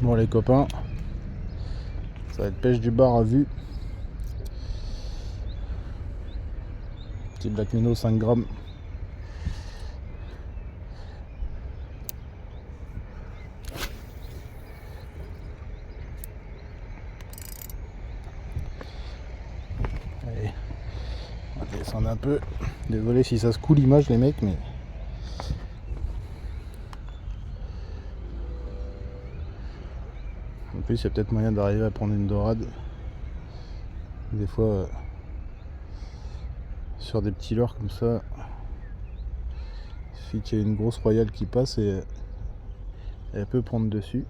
Bon les copains, ça va être pêche du bar à vue. Petit black minnow 5 grammes. Allez, on va descendre un peu. Désolé si ça se coule l'image les mecs, mais en plus il y a peut-être moyen d'arriver à prendre une dorade. Des fois sur des petits leurres comme ça, il suffit qu'il y ait une grosse royale qui passe et elle peut prendre dessus.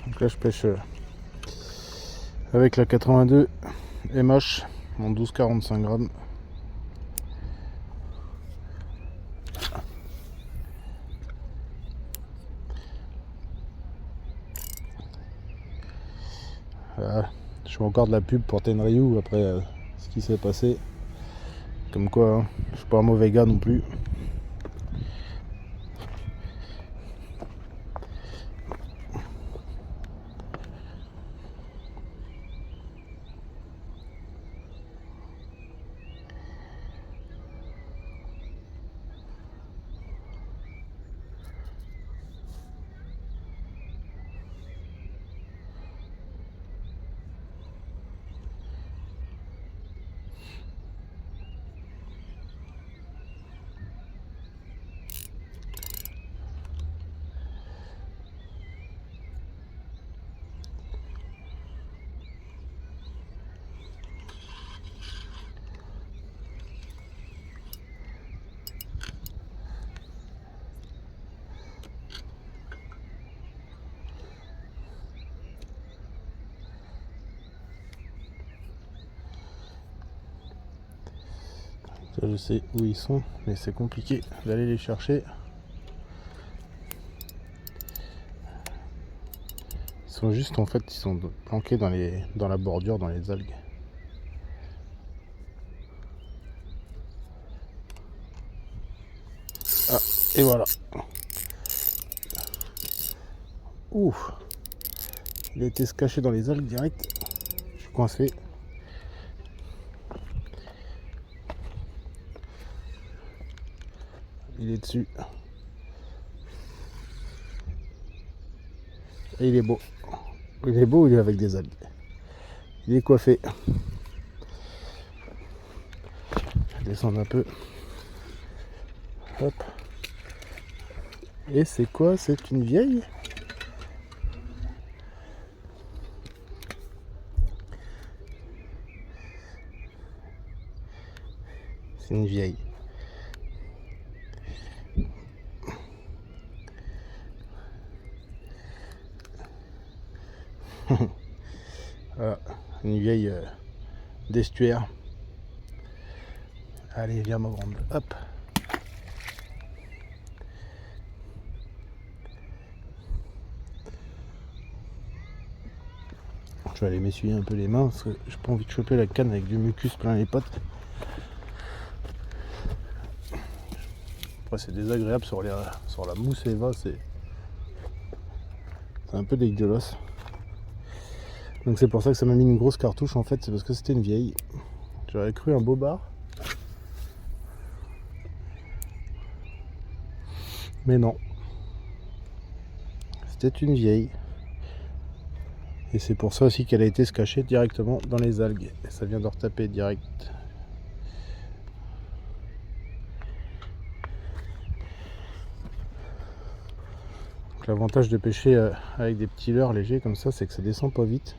Donc là je pêche avec la 82 MH en 12,45 grammes. Voilà. Je fais encore de la pub pour Tenryu après ce qui s'est passé. Comme quoi, hein, je suis pas un mauvais gars non plus. Ça, je sais où ils sont, mais c'est compliqué d'aller les chercher. Ils sont juste en fait, ils sont planqués dans la bordure, dans les algues. Ah, et voilà. Ouf, il a été se cacher dans les algues direct. Je suis coincé. Il est dessus. Et il est beau. Il est beau, il est avec des algues. Il est coiffé. Je descends un peu. Hop. Et c'est quoi? C'est une vieille? C'est une vieille. Voilà, une vieille d'estuaire. Allez, viens ma grande. Hop. Je vais aller m'essuyer un peu les mains parce que j'ai pas envie de choper la canne avec du mucus plein les potes. Après c'est désagréable sur la mousse Eva, c'est un peu dégueulasse. Donc c'est pour ça que ça m'a mis une grosse cartouche en fait, c'est parce que c'était une vieille. J'aurais cru un bobard. Mais non. C'était une vieille. Et c'est pour ça aussi qu'elle a été se cacher directement dans les algues. Et ça vient de retaper direct. Donc l'avantage de pêcher avec des petits leurres légers comme ça, c'est que ça descend pas vite.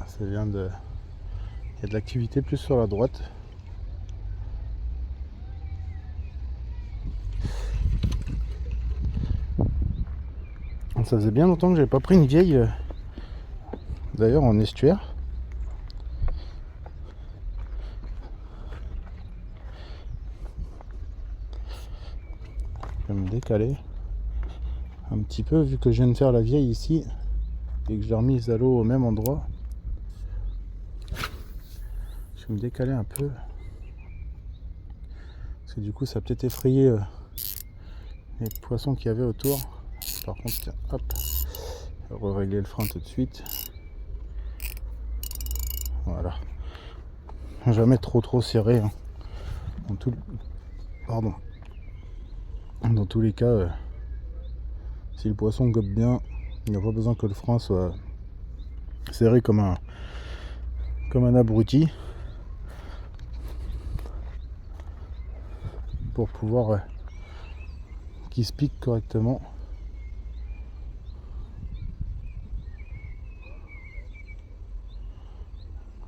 ça vient de... Il y a de l'activité plus sur la droite. Ça faisait bien longtemps que j'avais pas pris une vieille, d'ailleurs en estuaire. Je vais me décaler un petit peu vu que je viens de faire la vieille ici et que je l'ai remise à l'eau au même endroit. Je vais me décaler un peu parce que du coup ça a peut-être effrayé les poissons qu'il y avait autour. Par contre, tiens, hop, je vais régler le frein tout de suite. Voilà. Jamais trop serré. Hein. Pardon. Dans tous les cas, si le poisson gobe bien, il n'y a pas besoin que le frein soit serré comme un abruti pour pouvoir qu'il se pique correctement.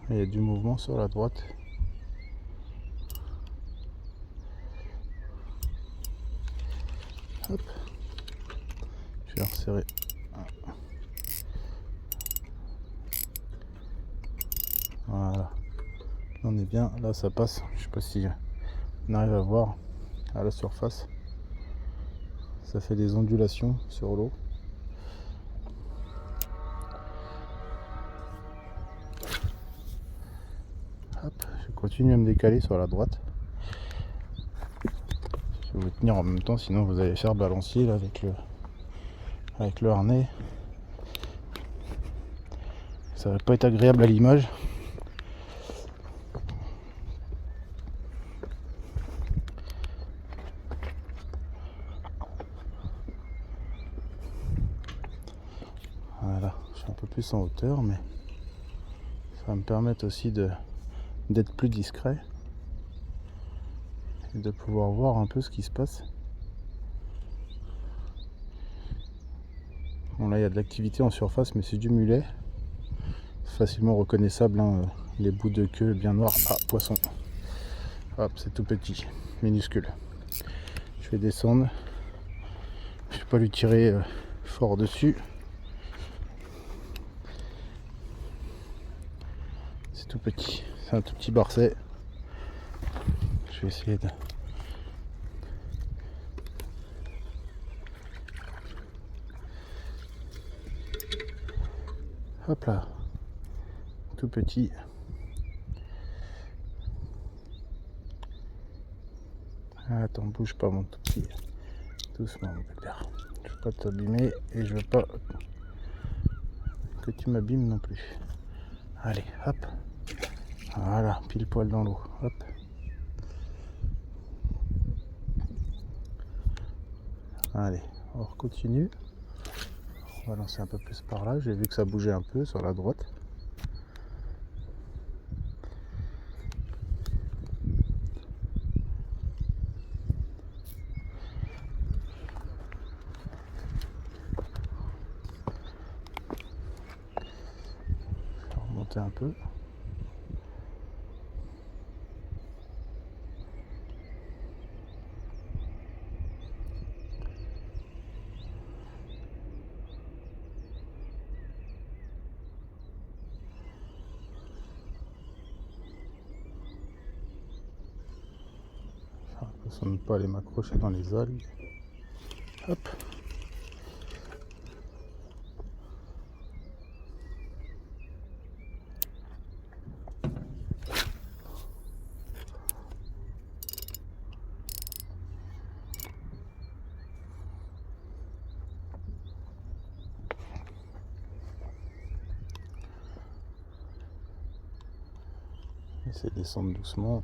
Il y a du mouvement sur la droite. Hop. Je vais resserrer. Voilà. On est bien. Là ça passe. Je sais pas si on arrive à voir à la surface. Ça fait des ondulations sur l'eau. Hop. Je continue à me décaler sur la droite. Je vais vous tenir en même temps, sinon vous allez faire balancier là, avec le harnais. Ça va pas être agréable à l'image. Voilà, je suis un peu plus en hauteur, mais ça va me permettre aussi d'être plus discret et de pouvoir voir un peu ce qui se passe. Bon là il y a de l'activité en surface, mais c'est du mulet. Facilement reconnaissable, hein, les bouts de queue bien noirs. Ah, poisson. Hop, c'est tout petit, minuscule. Je vais descendre. Je vais pas lui tirer fort dessus. C'est tout petit. C'est un tout petit barset. Je vais essayer de... Hop là. Tout petit. Attends, bouge pas mon tout petit. Doucement mon pépère. Je veux pas t'abîmer et je veux pas que tu m'abîmes non plus. Allez, hop. Voilà, pile poil dans l'eau. Hop. Allez, on continue. On va lancer un peu plus par là. J'ai vu que ça bougeait un peu sur la droite. Je vais remonter un peu. Faire attention de ne pas aller m'accrocher dans les algues. Hop. Essayer de descendre doucement.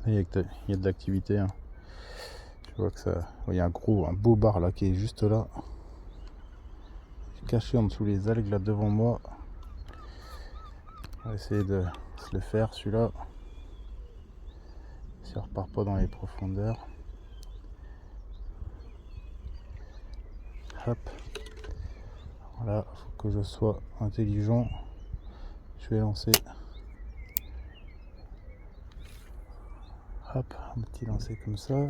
Il y a de l'activité, hein. Je vois que ça. Il y a un beau bar là qui est juste là. Caché en dessous les algues là devant moi. On va essayer de se le faire celui-là. Si on repart pas dans les profondeurs. Hop. Voilà, faut que je sois intelligent. Je vais lancer. Hop, un petit lancer comme ça.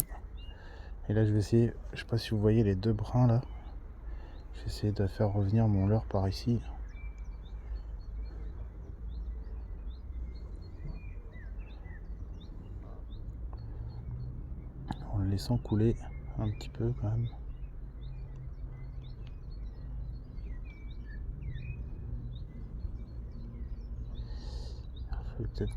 Et là je vais essayer, je sais pas si vous voyez les deux brins là. Je vais essayer de faire revenir mon leurre par ici. En le laissant couler un petit peu quand même. Il faut peut-être.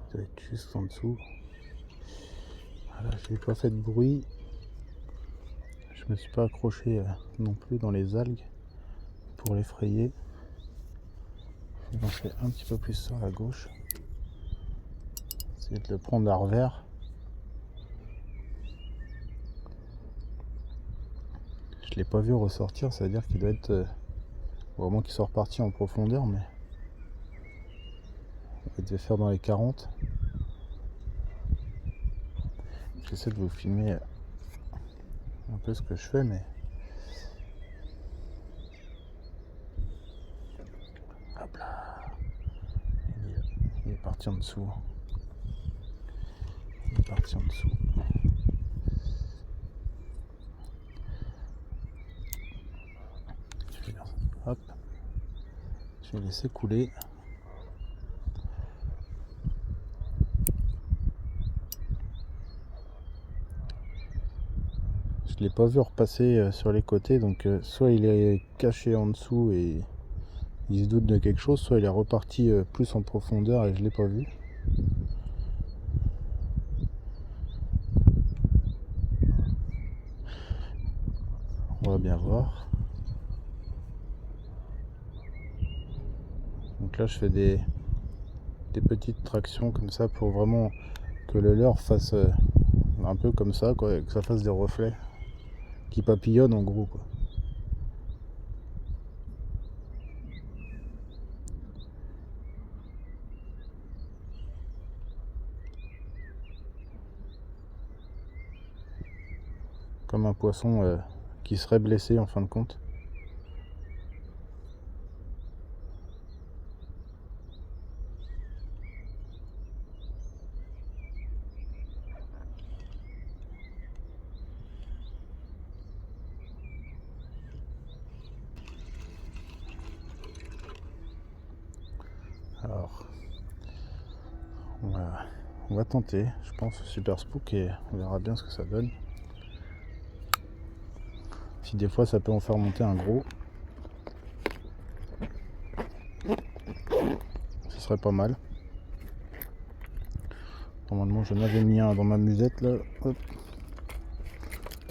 Ça doit être juste en dessous. Voilà, je n'ai pas fait de bruit. Je me suis pas accroché non plus dans les algues pour l'effrayer. Je vais lancer un petit peu plus sur la gauche. Essayer de le prendre à revers. Je l'ai pas vu ressortir, ça veut dire qu'il doit être vraiment qu'il soit reparti en profondeur, mais il devait faire dans les 40. J'essaie de vous filmer un peu ce que je fais, mais hop là, il est parti en dessous. Il est parti en dessous. Hop, je vais laisser couler. Je l'ai pas vu repasser sur les côtés, donc soit il est caché en dessous et il se doute de quelque chose, soit il est reparti plus en profondeur et je l'ai pas vu. On va bien voir. Donc là je fais des petites tractions comme ça pour vraiment que le leurre fasse un peu comme ça, quoi, que ça fasse des reflets qui papillonnent en gros, quoi. Comme un poisson qui serait blessé en fin de compte. Alors, on va tenter, je pense, Super Spook et on verra bien ce que ça donne. Si des fois ça peut en faire monter un gros, ce serait pas mal. Normalement j'en avais mis un dans ma musette là. Hop.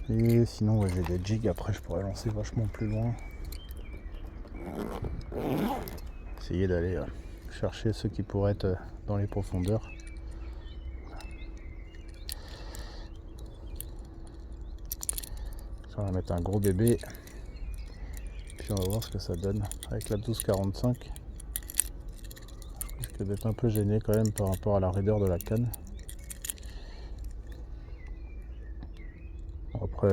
Et sinon ouais, j'ai des jigs, après je pourrais lancer vachement plus loin. Essayer d'aller chercher ceux qui pourraient être dans les profondeurs. On va mettre un gros bébé. Puis on va voir ce que ça donne avec la 12,45. Je risque d'être un peu gêné quand même par rapport à la raideur de la canne. Après,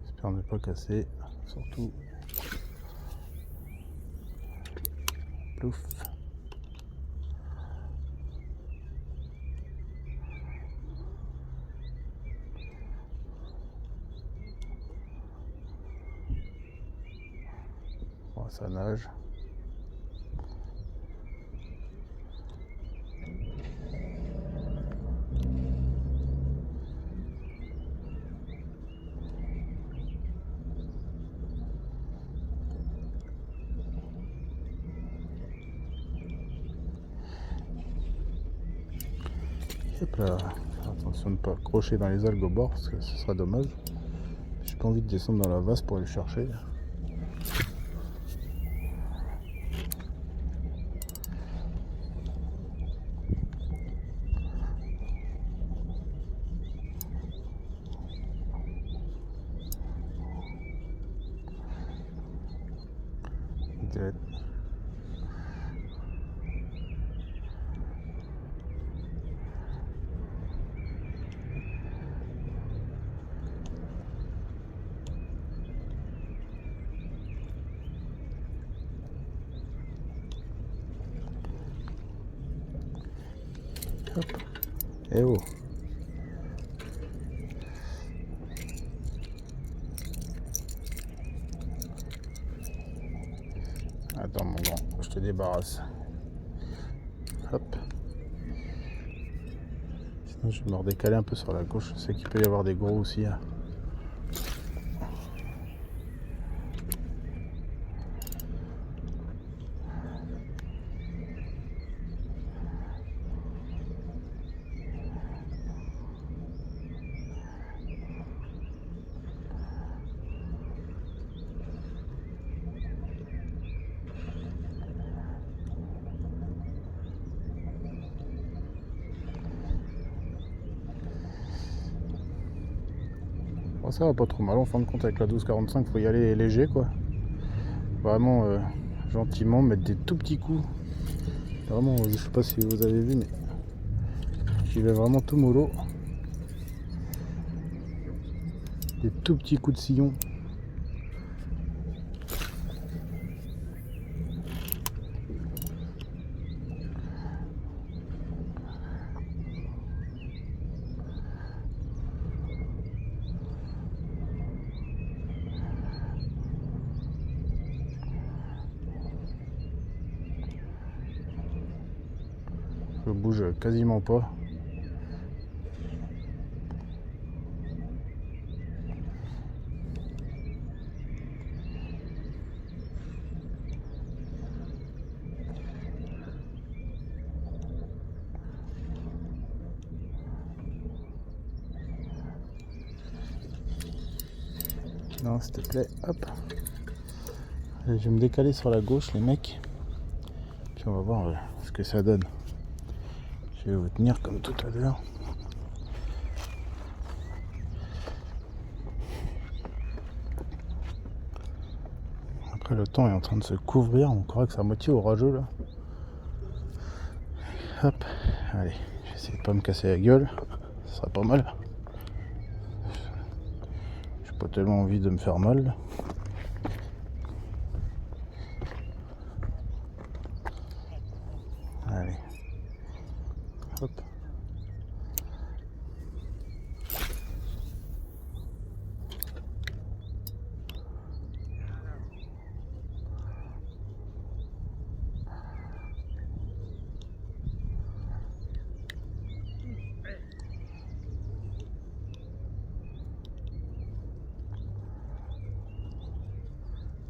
j'espère ne pas casser, surtout. Plouf. Oh, ça nage. Hop là. Attention de ne pas crocher dans les algues au bord parce que ce sera dommage. J'ai pas envie de descendre dans la vase pour aller chercher. Direct. Hop. Et oh. Attends mon grand, je te débarrasse. Hop. Sinon je vais me redécaler un peu sur la gauche. Je sais qu'il peut y avoir des gros aussi. Hein. Bon, ça va pas trop mal en fin de compte avec la 12,45, faut y aller léger quoi. Vraiment gentiment, mettre des tout petits coups. Vraiment, je sais pas si vous avez vu, mais j'y vais vraiment tout mollo. Des tout petits coups de sillon. Je bouge quasiment pas. Non, s'il te plaît, hop. Allez, je vais me décaler sur la gauche, les mecs. Puis on va voir ce que ça donne. Je vais vous tenir comme tout à l'heure. Après, le temps est en train de se couvrir. On croit que c'est à moitié orageux là. Hop, allez, je vais essayer de pas me casser la gueule. Ce sera pas mal. J'ai pas tellement envie de me faire mal. Allez. Hop.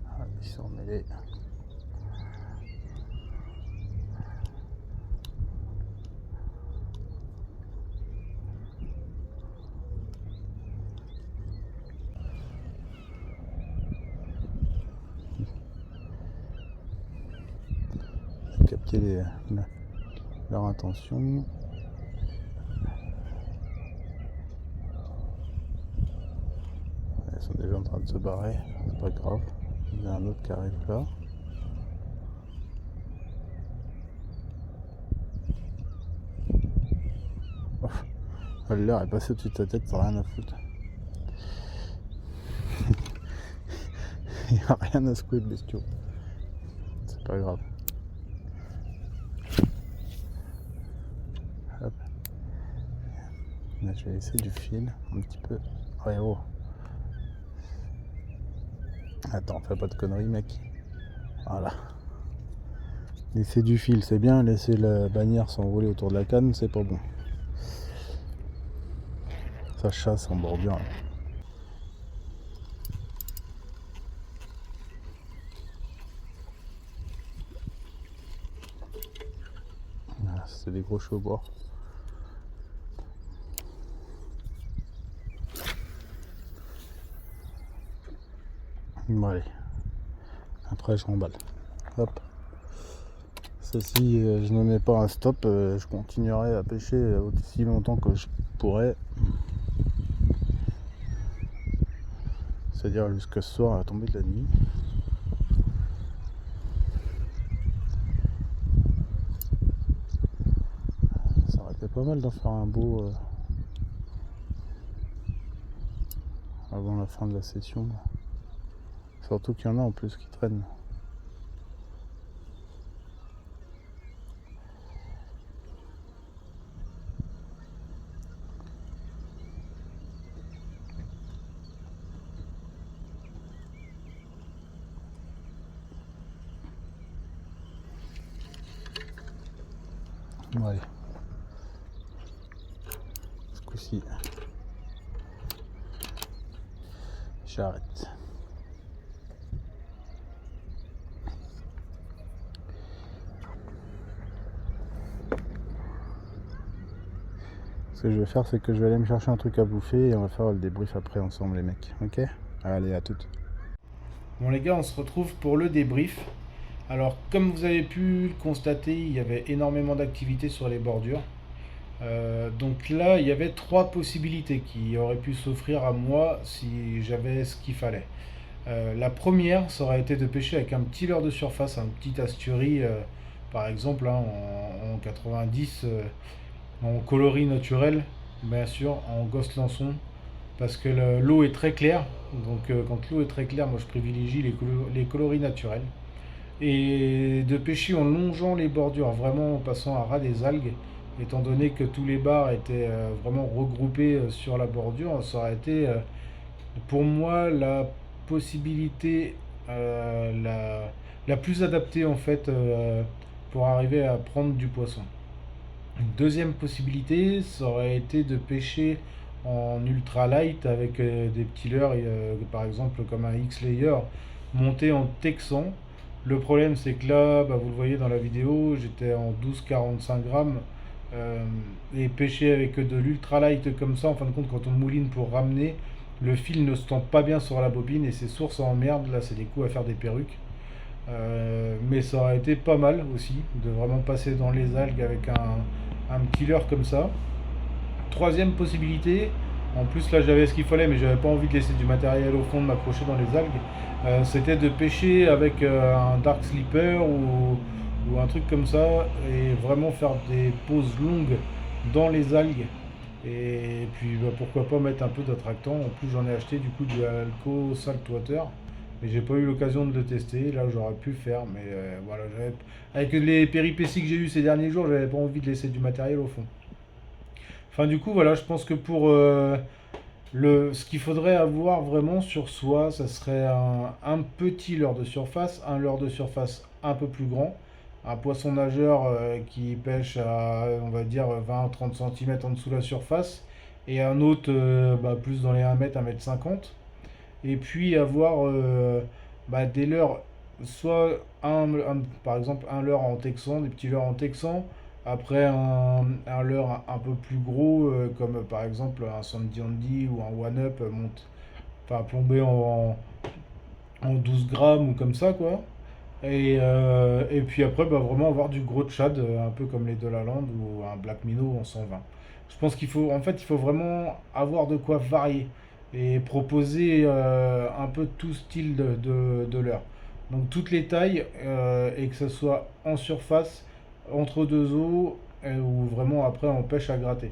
Ah, ils sont mêlés. Capter leur intention. Ils sont déjà en train de se barrer, c'est pas grave. Il y a un autre qui arrive là. Oh, l'air est passé au-dessus de ta tête, t'as rien à foutre. Il n'y a rien à secouer de bestiaux. C'est pas grave. Hop. Là, je vais laisser du fil un petit peu. Ouais, oh. Attends, fais pas de conneries, mec. Voilà. Laisser du fil, c'est bien. Laisser la bannière s'envoler autour de la canne, c'est pas bon. Ça chasse en bordure. Voilà, c'est des gros chevaux. Bon allez, après je remballe. Hop. Si je ne mets pas un stop, je continuerai à pêcher aussi longtemps que je pourrais. C'est-à-dire jusqu'à ce soir à la tombée de la nuit. Ça aurait été pas mal d'en faire un beau avant la fin de la session. Surtout qu'il y en a en plus qui traînent. Bon, allez. Ce coup-ci, j'arrête. Ce que je vais faire, c'est que je vais aller me chercher un truc à bouffer et on va faire le débrief après ensemble, les mecs. Ok? Allez, à toutes. Bon les gars, on se retrouve pour le débrief. Alors, comme vous avez pu le constater, il y avait énormément d'activité sur les bordures. Donc là, il y avait 3 possibilités qui auraient pu s'offrir à moi si j'avais ce qu'il fallait. La première, ça aurait été de pêcher avec un petit leurre de surface, un petit asturie, par exemple, hein, en 90, en coloris naturel, bien sûr, en gosse lançon, parce que l'eau est très claire. Donc quand l'eau est très claire, moi je privilégie les coloris naturels. Et de pêcher en longeant les bordures, vraiment en passant à ras des algues, étant donné que tous les bars étaient vraiment regroupés sur la bordure, ça aurait été pour moi la possibilité la plus adaptée en fait pour arriver à prendre du poisson. Une deuxième possibilité, ça aurait été de pêcher en ultra light avec des petits leurres, par exemple comme un X-Layer monté en texan. Le problème c'est que là, bah, vous le voyez dans la vidéo, j'étais en 12-45 grammes et pêcher avec de l'ultra light comme ça, en fin de compte quand on mouline pour ramener, le fil ne se tend pas bien sur la bobine et c'est source en merde, là c'est des coups à faire des perruques. Mais ça aurait été pas mal aussi de vraiment passer dans les algues avec un petit leurre comme ça. Troisième possibilité, en plus là j'avais ce qu'il fallait mais j'avais pas envie de laisser du matériel au fond, de m'accrocher dans les algues, c'était de pêcher avec un dark slipper ou un truc comme ça et vraiment faire des pauses longues dans les algues. Et puis bah, pourquoi pas mettre un peu d'attractant. En plus j'en ai acheté du coup du Alco Saltwater, mais j'ai pas eu l'occasion de le tester. Là j'aurais pu faire, mais voilà, avec les péripéties que j'ai eues ces derniers jours, j'avais pas envie de laisser du matériel au fond. Enfin du coup voilà, je pense que pour ce qu'il faudrait avoir vraiment sur soi, ça serait un petit leurre de surface, un leurre de surface un peu plus grand, un poisson nageur qui pêche à, on va dire, 20-30 cm en dessous de la surface, et un autre bah, plus dans les 1 m, 1 m 50. Et puis avoir bah, des leurres, soit par exemple un leurre en texan, des petits leurres en texan, après un leurre un peu plus gros, comme par exemple un Sandy Andy ou un One Up, enfin plombé en 12 grammes ou comme ça quoi. Et puis après bah, vraiment avoir du gros Tchad, un peu comme les Delaland ou un Black Minnow en 120. Je pense qu'il faut, en fait, il faut vraiment avoir de quoi varier et proposer un peu tout style de leurre. Donc toutes les tailles et que ce soit en surface, entre deux eaux ou vraiment après en pêche à gratter.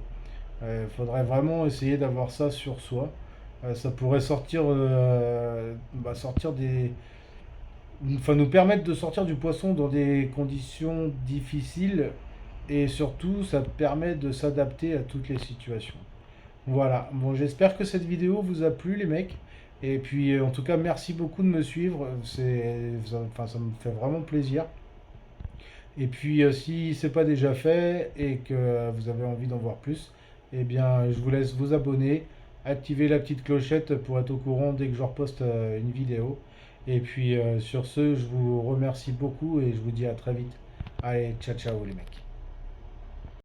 Il faudrait vraiment essayer d'avoir ça sur soi. Ça pourrait sortir enfin, nous permettre de sortir du poisson dans des conditions difficiles et surtout ça permet de s'adapter à toutes les situations. Voilà, bon j'espère que cette vidéo vous a plu les mecs. Et puis en tout cas merci beaucoup de me suivre, enfin, ça me fait vraiment plaisir. Et puis si c'est pas déjà fait et que vous avez envie d'en voir plus, eh bien je vous laisse vous abonner, activer la petite clochette pour être au courant dès que je reposte une vidéo. Et puis sur ce, je vous remercie beaucoup et je vous dis à très vite. Allez, ciao ciao les mecs.